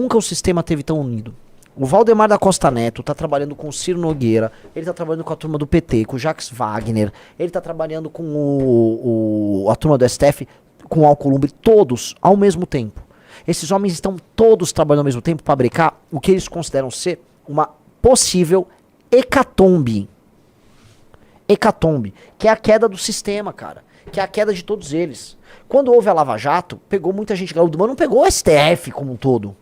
Nunca o sistema teve tão unido. O Valdemar da Costa Neto tá trabalhando com o Ciro Nogueira, ele tá trabalhando com a turma do PT, com o Jacques Wagner, ele tá trabalhando com a turma do STF, com o Alcolumbre, todos ao mesmo tempo. Esses homens estão todos trabalhando ao mesmo tempo para brecar o que eles consideram ser uma possível hecatombe. Hecatombe, que é a queda do sistema, cara. Que é a queda de todos eles. Quando houve a Lava Jato, pegou muita gente gaúda, mas não pegou o STF como um todo.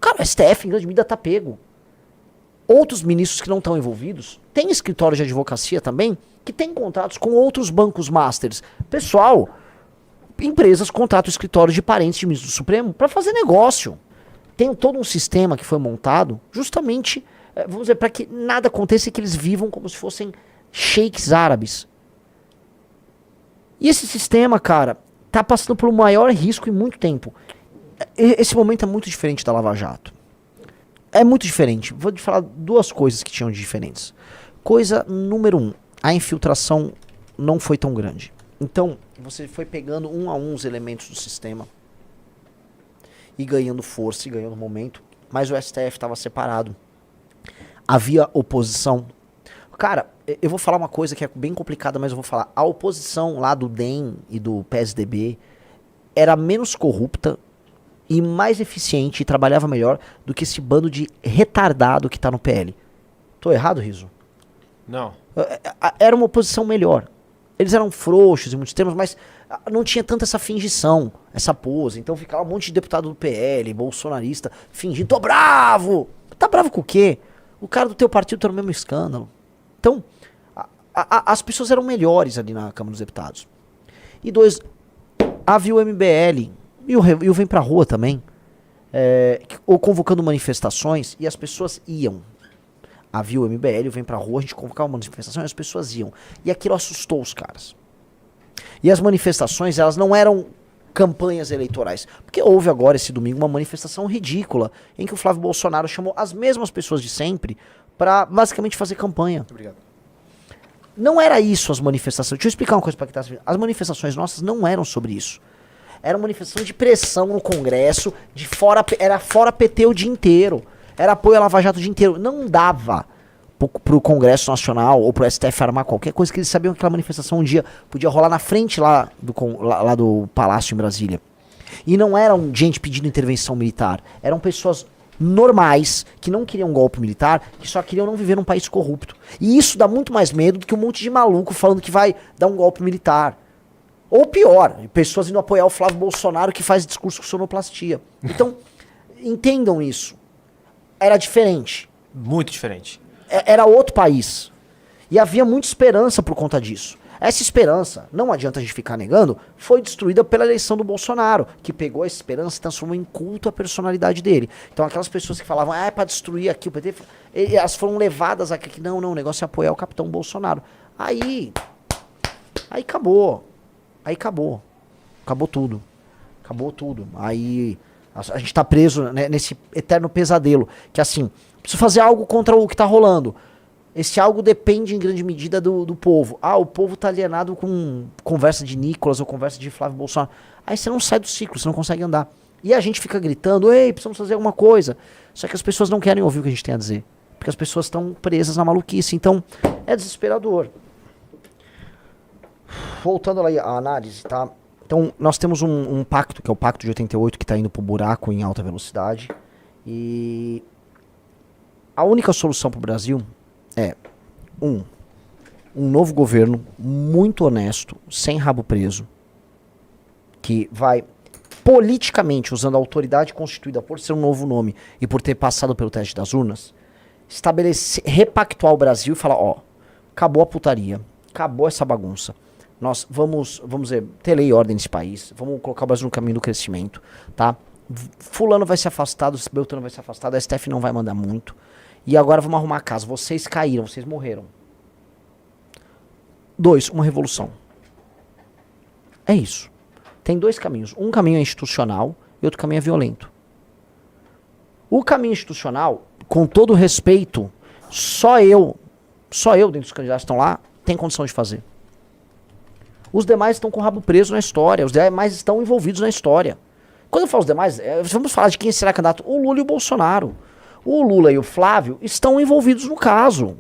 Cara, o STF em grande medida tá pego. Outros ministros que não estão envolvidos, tem escritórios de advocacia também, que tem contratos com outros bancos masters. Pessoal, empresas contratam escritórios de parentes de ministro do Supremo para fazer negócio. Tem todo um sistema que foi montado justamente, vamos dizer, para que nada aconteça e que eles vivam como se fossem sheiks árabes. E esse sistema, cara, tá passando por um maior risco em muito tempo. Esse momento é muito diferente da Lava Jato. É muito diferente. Vou te falar duas coisas que tinham de diferentes. Coisa número 1, a infiltração não foi tão grande. Então, você foi pegando um a um os elementos do sistema e ganhando força e ganhando momento, mas o STF estava separado. Havia oposição. Cara, eu vou falar uma coisa que é bem complicada, mas eu vou falar. A oposição lá do DEM e do PSDB era menos corrupta e mais eficiente e trabalhava melhor do que esse bando de retardado que tá no PL. Tô errado, Riso? Não. Era uma oposição melhor. Eles eram frouxos em muitos termos, mas não tinha tanta essa fingição, essa pose. Então ficava um monte de deputado do PL, bolsonarista, fingindo, tô bravo! Tá bravo com o quê? O cara do teu partido tá no mesmo escândalo. Então, as pessoas eram melhores ali na Câmara dos Deputados. E 2, havia o MBL, e o Vem Pra Rua também, ou convocando manifestações, e as pessoas iam. Havia o MBL, o Vem Pra Rua, a gente convocava uma manifestação e as pessoas iam. E aquilo assustou os caras. E as manifestações, elas não eram campanhas eleitorais. Porque houve agora, esse domingo, uma manifestação ridícula, em que o Flávio Bolsonaro chamou as mesmas pessoas de sempre para basicamente fazer campanha. Obrigado. Não era isso as manifestações. Deixa eu explicar uma coisa para quem tá assistindo. As manifestações nossas não eram sobre isso. Era uma manifestação de pressão no Congresso, era fora PT o dia inteiro. Era apoio à Lava Jato o dia inteiro. Não dava pro Congresso Nacional ou pro STF armar qualquer coisa, que eles sabiam que aquela manifestação um dia podia rolar na frente lá do Palácio em Brasília. E não eram gente pedindo intervenção militar. Eram pessoas normais, que não queriam um golpe militar, que só queriam não viver num país corrupto. E isso dá muito mais medo do que um monte de maluco falando que vai dar um golpe militar. Ou pior, pessoas indo apoiar o Flávio Bolsonaro que faz discurso com sonoplastia. Então, entendam isso. Era diferente. Muito diferente. Era outro país. E havia muita esperança por conta disso. Essa esperança, não adianta a gente ficar negando, foi destruída pela eleição do Bolsonaro, que pegou a esperança e transformou em culto a personalidade dele. Então aquelas pessoas que falavam, é pra destruir aqui o PT, elas foram levadas a que não, o negócio é apoiar o capitão Bolsonaro. Aí acabou. Aí acabou. Acabou tudo. Acabou tudo. Aí a gente tá preso, né, nesse eterno pesadelo, que assim, preciso fazer algo contra o que tá rolando. Esse algo depende em grande medida do povo. O povo tá alienado com conversa de Nicolas ou conversa de Flávio Bolsonaro. Aí você não sai do ciclo, você não consegue andar. E a gente fica gritando, ei, precisamos fazer alguma coisa. Só que as pessoas não querem ouvir o que a gente tem a dizer. Porque as pessoas estão presas na maluquice. Então, é desesperador. Voltando lá à análise, tá? Então, nós temos um pacto, que é o Pacto de 88, que tá indo pro buraco em alta velocidade. E a única solução pro Brasil é um novo governo muito honesto, sem rabo preso, que vai politicamente, usando a autoridade constituída por ser um novo nome e por ter passado pelo teste das urnas, estabelecer, repactuar o Brasil e falar, acabou a putaria, acabou essa bagunça. Nós vamos dizer, ter lei e ordem nesse país, vamos colocar o Brasil no caminho do crescimento, tá? Fulano vai se afastar, Beltrano vai se afastar, a STF não vai mandar muito. E agora vamos arrumar a casa. Vocês caíram, vocês morreram. 2, uma revolução. É isso. Tem 2 caminhos. Um caminho é institucional e outro caminho é violento. O caminho institucional, com todo respeito, só eu dentro dos candidatos que estão lá, tem condição de fazer. Os demais estão com o rabo preso na história. Os demais estão envolvidos na história. Quando eu falo os demais, vamos falar de quem será candidato. O Lula e o Bolsonaro. O Lula e o Flávio estão envolvidos no caso.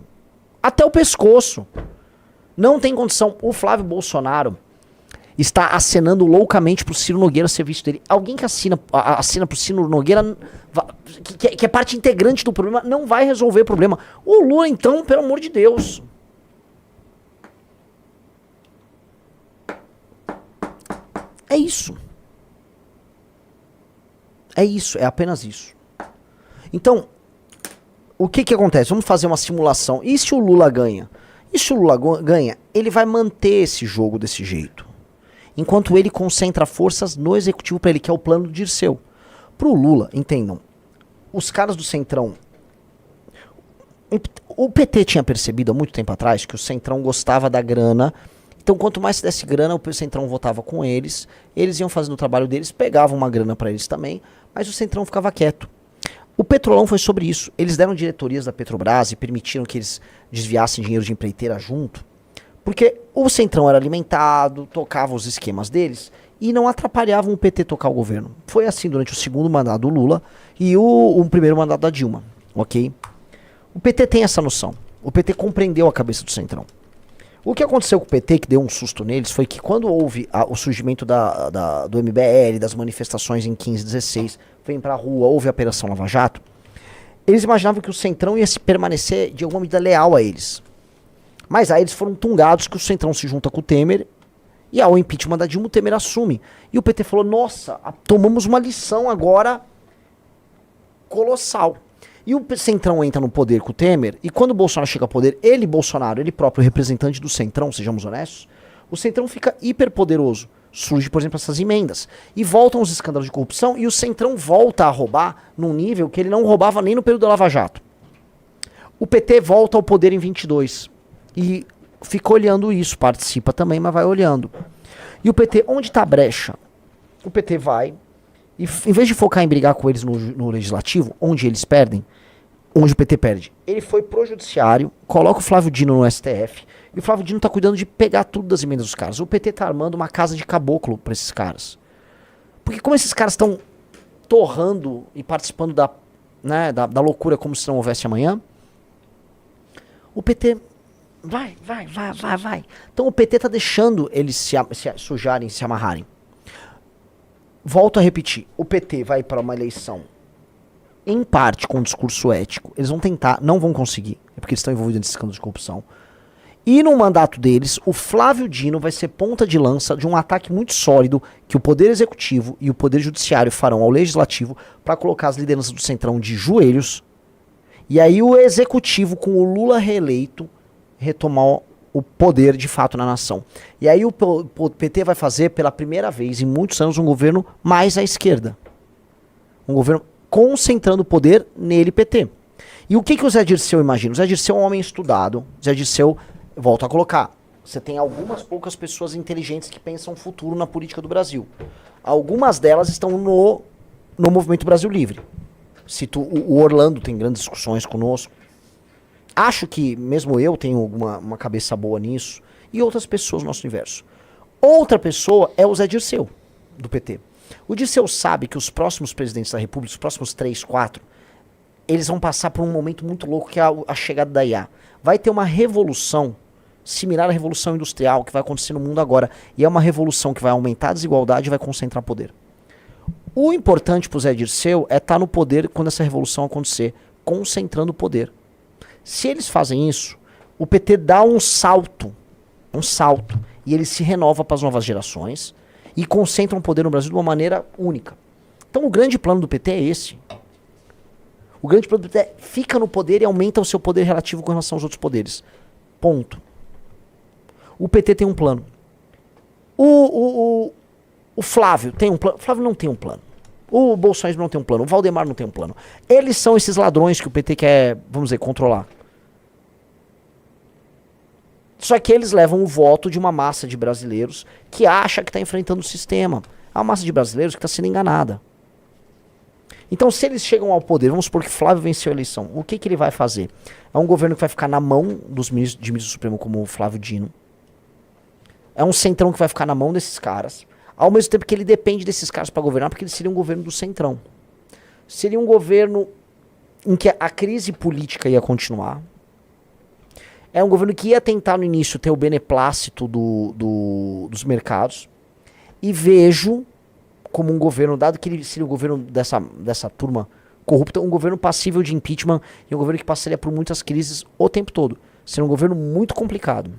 Até o pescoço. Não tem condição. O Flávio Bolsonaro está acenando loucamente pro Ciro Nogueira ser visto dele. Alguém que assina pro Ciro Nogueira, que é parte integrante do problema, não vai resolver o problema. O Lula, então, pelo amor de Deus. É isso. É isso, é apenas isso. Então, o que acontece? Vamos fazer uma simulação. E se o Lula ganha? E se o Lula ganha, ele vai manter esse jogo desse jeito. Enquanto ele concentra forças no executivo para ele, que é o plano do Dirceu. Pro Lula, entendam, os caras do Centrão... O PT tinha percebido há muito tempo atrás que o Centrão gostava da grana. Então, quanto mais se desse grana, o Centrão votava com eles. Eles iam fazendo o trabalho deles, pegavam uma grana para eles também, mas o Centrão ficava quieto. O Petrolão foi sobre isso. Eles deram diretorias da Petrobras e permitiram que eles desviassem dinheiro de empreiteira junto, porque o Centrão era alimentado, tocava os esquemas deles e não atrapalhavam o PT tocar o governo. Foi assim durante o segundo mandato do Lula e o primeiro mandato da Dilma, ok? O PT tem essa noção. O PT compreendeu a cabeça do Centrão. O que aconteceu com o PT, que deu um susto neles, foi que quando houve o surgimento do MBL, das manifestações em 15, 16, vem pra rua, houve a Operação Lava Jato, eles imaginavam que o Centrão ia se permanecer de alguma medida leal a eles. Mas aí eles foram tungados que o Centrão se junta com o Temer e ao impeachment da Dilma o Temer assume. E o PT falou, nossa, tomamos uma lição agora colossal. E o Centrão entra no poder com o Temer, e quando o Bolsonaro chega ao poder, Bolsonaro, ele próprio representante do Centrão, sejamos honestos, o Centrão fica hiperpoderoso. Surge, por exemplo, essas emendas. E voltam os escândalos de corrupção, e o Centrão volta a roubar num nível que ele não roubava nem no período da Lava Jato. O PT volta ao poder em 22. E fica olhando isso, participa também, mas vai olhando. E o PT, onde está a brecha? O PT vai, e em vez de focar em brigar com eles no legislativo, onde eles perdem, onde o PT perde, ele foi pro judiciário, coloca o Flávio Dino no STF, e o Flávio Dino tá cuidando de pegar tudo das emendas dos caras. O PT tá armando uma casa de caboclo pra esses caras. Porque como esses caras estão torrando e participando da loucura como se não houvesse amanhã, o PT vai. Então o PT tá deixando eles se sujarem, se amarrarem. Volto a repetir, o PT vai para uma eleição em parte com um discurso ético. Eles vão tentar, não vão conseguir, é porque eles estão envolvidos nesse escândalo de corrupção. E no mandato deles, o Flávio Dino vai ser ponta de lança de um ataque muito sólido que o Poder Executivo e o Poder Judiciário farão ao Legislativo para colocar as lideranças do Centrão de joelhos. E aí o Executivo, com o Lula reeleito, retomar o poder de fato na nação. E aí o PT vai fazer pela primeira vez em muitos anos um governo mais à esquerda. Um governo concentrando o poder nele, PT. E o que o Zé Dirceu imagina? O Zé Dirceu é um homem estudado. O Zé Dirceu, volto a colocar, você tem algumas poucas pessoas inteligentes que pensam o futuro na política do Brasil. Algumas delas estão no Movimento Brasil Livre. Cito o Orlando, tem grandes discussões conosco. Acho que mesmo eu tenho uma cabeça boa nisso. E outras pessoas no nosso universo. Outra pessoa é o Zé Dirceu, do PT. O Dirceu sabe que os próximos presidentes da República, os próximos 3, 4, eles vão passar por um momento muito louco que é a chegada da IA. Vai ter uma revolução similar à Revolução Industrial que vai acontecer no mundo agora. E é uma revolução que vai aumentar a desigualdade e vai concentrar poder. O importante pro Zé Dirceu é estar no poder quando essa revolução acontecer, concentrando o poder. Se eles fazem isso, o PT dá um salto, e ele se renova para as novas gerações e concentra o poder no Brasil de uma maneira única. Então o grande plano do PT é esse. O grande plano do PT é fica no poder e aumenta o seu poder relativo com relação aos outros poderes. Ponto. O PT tem um plano. O Flávio tem um plano. O Flávio não tem um plano. O Bolsonaro não tem um plano. O Valdemar não tem um plano. Eles são esses ladrões que o PT quer, vamos dizer, controlar. Só que eles levam o voto de uma massa de brasileiros que acha que está enfrentando o sistema. É uma massa de brasileiros que está sendo enganada. Então, se eles chegam ao poder, vamos supor que Flávio venceu a eleição, o que ele vai fazer? É um governo que vai ficar na mão dos ministros do Supremo, como o Flávio Dino. É um centrão que vai ficar na mão desses caras. Ao mesmo tempo que ele depende desses caras para governar, porque ele seria um governo do centrão. Seria um governo em que a crise política ia continuar. É um governo que ia tentar no início ter o beneplácito dos mercados. E vejo como um governo, dado que ele seria o governo dessa turma corrupta, um governo passível de impeachment e um governo que passaria por muitas crises o tempo todo. Seria um governo muito complicado.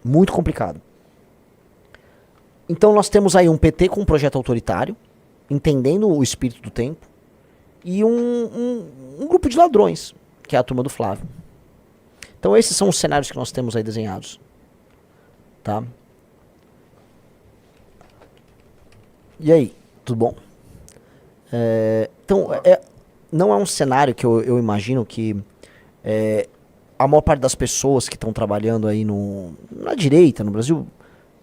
Muito complicado. Então nós temos aí um PT com um projeto autoritário, entendendo o espírito do tempo, e um grupo de ladrões, que é a turma do Flávio. Então esses são os cenários que nós temos aí desenhados. Tá? E aí, tudo bom? Então, não é um cenário que eu imagino que a maior parte das pessoas que estão trabalhando aí na direita, no Brasil,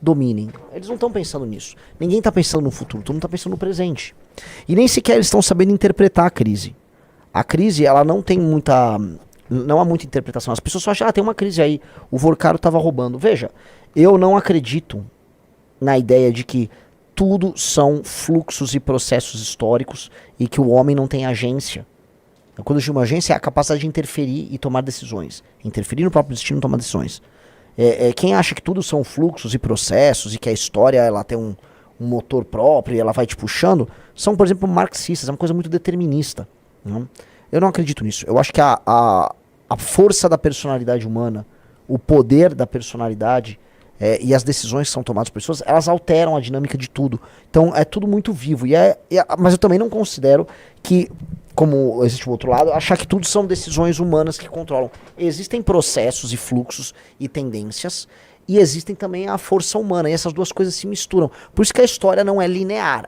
dominem. Eles não estão pensando nisso. Ninguém está pensando no futuro, todo mundo está pensando no presente. E nem sequer eles estão sabendo interpretar a crise. A crise, ela não tem muita... Não há muita interpretação. As pessoas só acham, tem uma crise aí, o Vorcaro estava roubando. Veja, eu não acredito na ideia de que tudo são fluxos e processos históricos e que o homem não tem agência. Quando eu digo uma agência, é a capacidade de interferir e tomar decisões. Interferir no próprio destino e tomar decisões. Quem acha que tudo são fluxos e processos e que a história ela tem um motor próprio e ela vai te puxando, são, por exemplo, marxistas. É uma coisa muito determinista. Né? Eu não acredito nisso. Eu acho que a força da personalidade humana, o poder da personalidade e as decisões que são tomadas por pessoas, elas alteram a dinâmica de tudo. Então é tudo muito vivo. Mas eu também não considero que, como existe o outro lado, achar que tudo são decisões humanas que controlam. Existem processos e fluxos e tendências, e existem também a força humana, e essas duas coisas se misturam. Por isso que a história não é linear.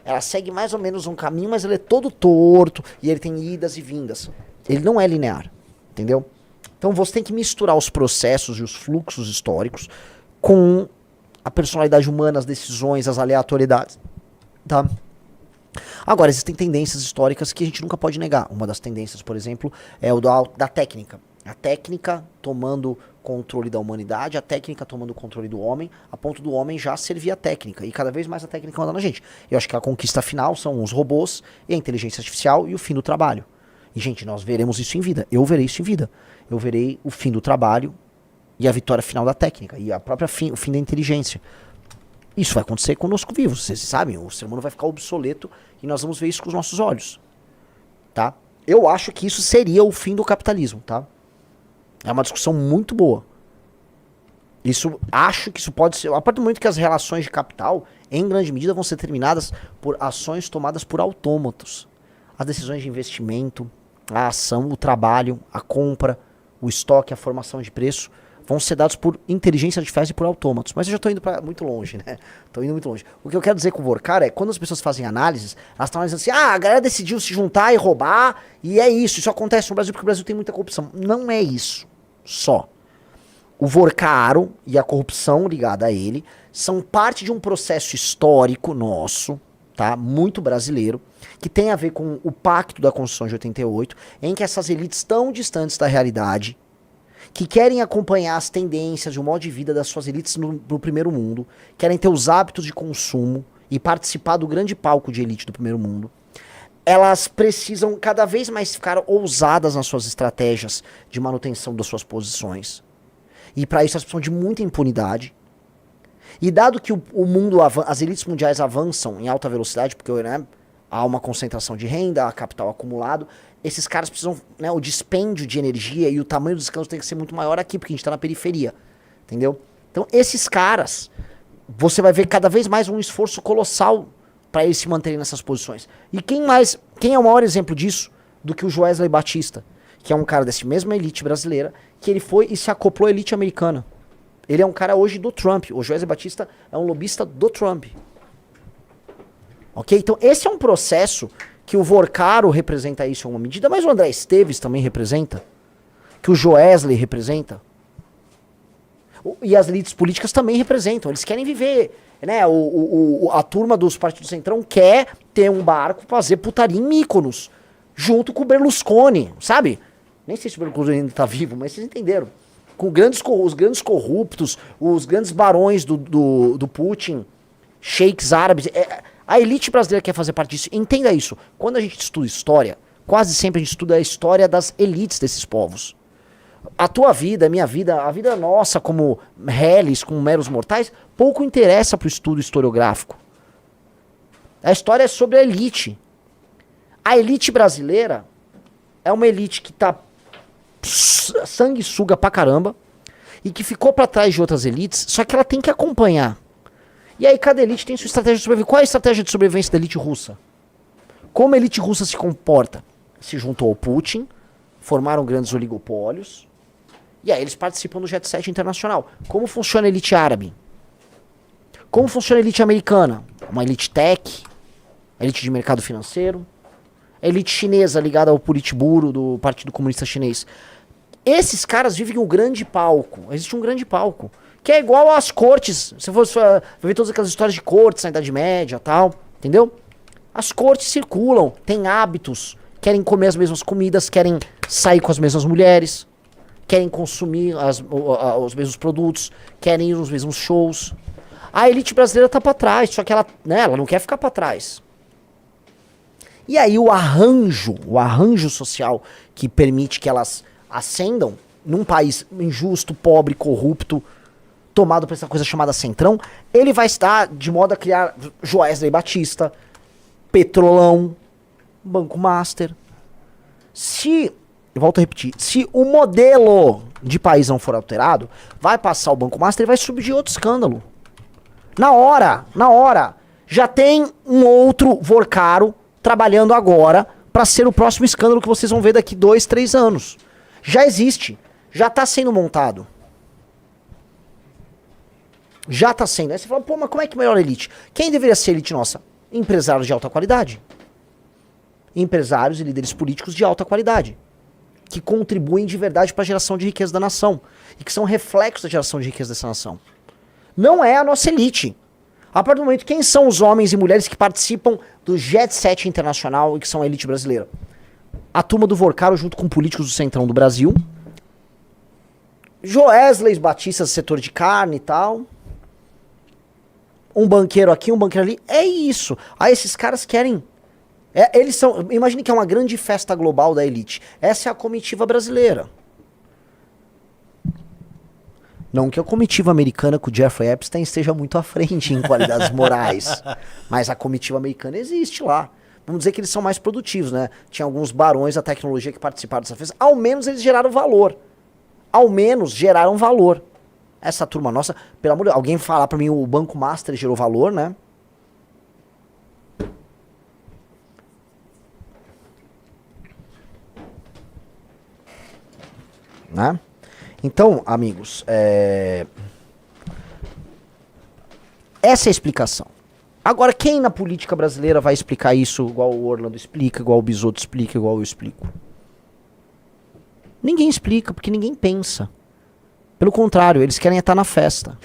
Ela segue mais ou menos um caminho, mas ele é todo torto, e ele tem idas e vindas. Ele não é linear, entendeu? Então você tem que misturar os processos e os fluxos históricos com a personalidade humana, as decisões, as aleatoriedades, tá? Agora, existem tendências históricas que a gente nunca pode negar. Uma das tendências, por exemplo, é o da técnica. A técnica tomando controle da humanidade, a técnica tomando o controle do homem, a ponto do homem já servir a técnica. E cada vez mais a técnica manda na gente. Eu acho que a conquista final são os robôs e a inteligência artificial e o fim do trabalho. E, gente, nós veremos isso em vida. Eu verei isso em vida. Eu verei o fim do trabalho e a vitória final da técnica. E o fim da inteligência. Isso vai acontecer conosco vivos. Vocês sabem, o ser humano vai ficar obsoleto e nós vamos ver isso com os nossos olhos. Tá? Eu acho que isso seria o fim do capitalismo, tá? É uma discussão muito boa. Acho que isso pode ser... A partir do momento que as relações de capital, em grande medida, vão ser determinadas por ações tomadas por autômatos. As decisões de investimento, a ação, o trabalho, a compra, o estoque, a formação de preço, vão ser dados por inteligência artificial e por autômatos. Mas eu já estou indo muito longe, né? Estou indo muito longe. O que eu quero dizer com o Vorkar é, quando as pessoas fazem análises, elas estão analisando assim, a galera decidiu se juntar e roubar, e é isso. Isso acontece no Brasil porque o Brasil tem muita corrupção. Não é isso só. O Vorcaro e a corrupção ligada a ele são parte de um processo histórico nosso, tá? Muito brasileiro, que tem a ver com o pacto da Constituição de 88, em que essas elites tão distantes da realidade, que querem acompanhar as tendências e o modo de vida das suas elites no primeiro mundo, querem ter os hábitos de consumo e participar do grande palco de elite do primeiro mundo, elas precisam cada vez mais ficar ousadas nas suas estratégias de manutenção das suas posições. E para isso elas precisam de muita impunidade. E dado que o mundo, as elites mundiais avançam em alta velocidade, porque, né, há uma concentração de renda, há capital acumulado, esses caras precisam, né, o dispêndio de energia e o tamanho dos escândalos tem que ser muito maior aqui, porque a gente está na periferia, entendeu? Então esses caras, você vai ver cada vez mais um esforço colossal para eles se manterem nessas posições. E quem é o maior exemplo disso do que o Joesley Batista, que é um cara dessa mesma elite brasileira, que ele foi e se acoplou à elite americana. Ele é um cara hoje do Trump. O Joesley Batista é um lobista do Trump. Ok? Então esse é um processo que o Vorcaro representa isso em uma medida, mas o André Esteves também representa, que o Joesley representa, e as elites políticas também representam. Eles querem viver, né? A turma dos partidos Centrão quer ter um barco pra fazer putaria em Mykonos, junto com o Berlusconi, sabe? Nem sei se o Berlusconi ainda tá vivo, mas vocês entenderam. Com os grandes corruptos, os grandes barões do Putin, sheiks árabes. A elite brasileira quer fazer parte disso. Entenda isso. Quando a gente estuda história, quase sempre a gente estuda a história das elites desses povos. A tua vida, a minha vida, a vida nossa como réis, como meros mortais, pouco interessa pro estudo historiográfico. A história é sobre a elite. A elite brasileira é uma elite que tá sanguessuga pra caramba e que ficou pra trás de outras elites, só que ela tem que acompanhar. E aí cada elite tem sua estratégia de sobrevivência. Qual é a estratégia de sobrevivência da elite russa? Como a elite russa se comporta? Se juntou ao Putin, formaram grandes oligopólios, e aí eles participam do Jet Set internacional. Como funciona a elite árabe? Como funciona a elite americana? Uma elite tech, elite de mercado financeiro, a elite chinesa ligada ao Politburo do Partido Comunista Chinês. Esses caras vivem um grande palco. Existe um grande palco. Que é igual às cortes. Se você ver todas aquelas histórias de cortes na Idade Média e tal. Entendeu? As cortes circulam, têm hábitos, querem comer as mesmas comidas, querem sair com as mesmas mulheres, querem consumir os mesmos produtos, querem ir nos mesmos shows. A elite brasileira tá pra trás, só que ela não quer ficar pra trás. E aí o arranjo social que permite que elas ascendam num país injusto, pobre, corrupto, tomado por essa coisa chamada Centrão, ele vai estar de modo a criar Joesley Batista, Petrolão, Banco Master. Eu volto a repetir, se o modelo de país não for alterado, vai passar o Banco Master e vai subir de outro escândalo. Na hora, já tem um outro Vorcaro trabalhando agora para ser o próximo escândalo que vocês vão ver daqui 2, 3 anos. Já existe, já tá sendo montado. Já tá sendo. Aí você fala, pô, mas como é que melhora a elite? Quem deveria ser a elite nossa? Empresários de alta qualidade. Empresários e líderes políticos de alta qualidade. Que contribuem de verdade para a geração de riqueza da nação. E que são reflexos da geração de riqueza dessa nação. Não é a nossa elite. A partir do momento, quem são os homens e mulheres que participam do Jet Set internacional e que são a elite brasileira? A turma do Vorcaro junto com políticos do Centrão do Brasil. Joesley Batista do setor de carne e tal. Um banqueiro aqui, um banqueiro ali. É isso. Aí esses caras querem... eles são... Imagine que é uma grande festa global da elite. Essa é a comitiva brasileira. Não que a comitiva americana com o Jeffrey Epstein esteja muito à frente em qualidades morais. Mas a comitiva americana existe lá. Vamos dizer que eles são mais produtivos, né? Tinha alguns barões da tecnologia que participaram dessa festa. Ao menos eles geraram valor. Ao menos geraram valor. Essa turma nossa, pelo amor de Deus, alguém falar pra mim o Banco Master gerou valor, né? Né? Então, amigos, essa é a explicação. Agora, quem na política brasileira vai explicar isso igual o Orlando explica, igual o Bisotto explica, igual eu explico? Ninguém explica, porque ninguém pensa. Pelo contrário, eles querem estar na festa.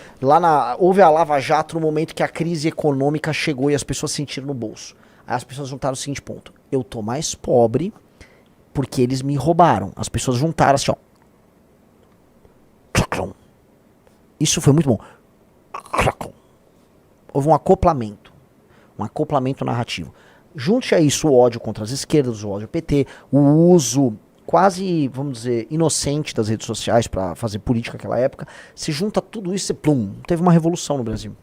Houve a Lava Jato no momento que a crise econômica chegou e as pessoas sentiram no bolso. Aí as pessoas juntaram o seguinte ponto. Eu tô mais pobre porque eles me roubaram. As pessoas juntaram assim, ó. Isso foi muito bom. Houve um acoplamento narrativo. Junte a isso o ódio contra as esquerdas, o ódio ao PT, o uso quase, vamos dizer, inocente das redes sociais para fazer política naquela época. Se junta tudo isso e plum, teve uma revolução no Brasil.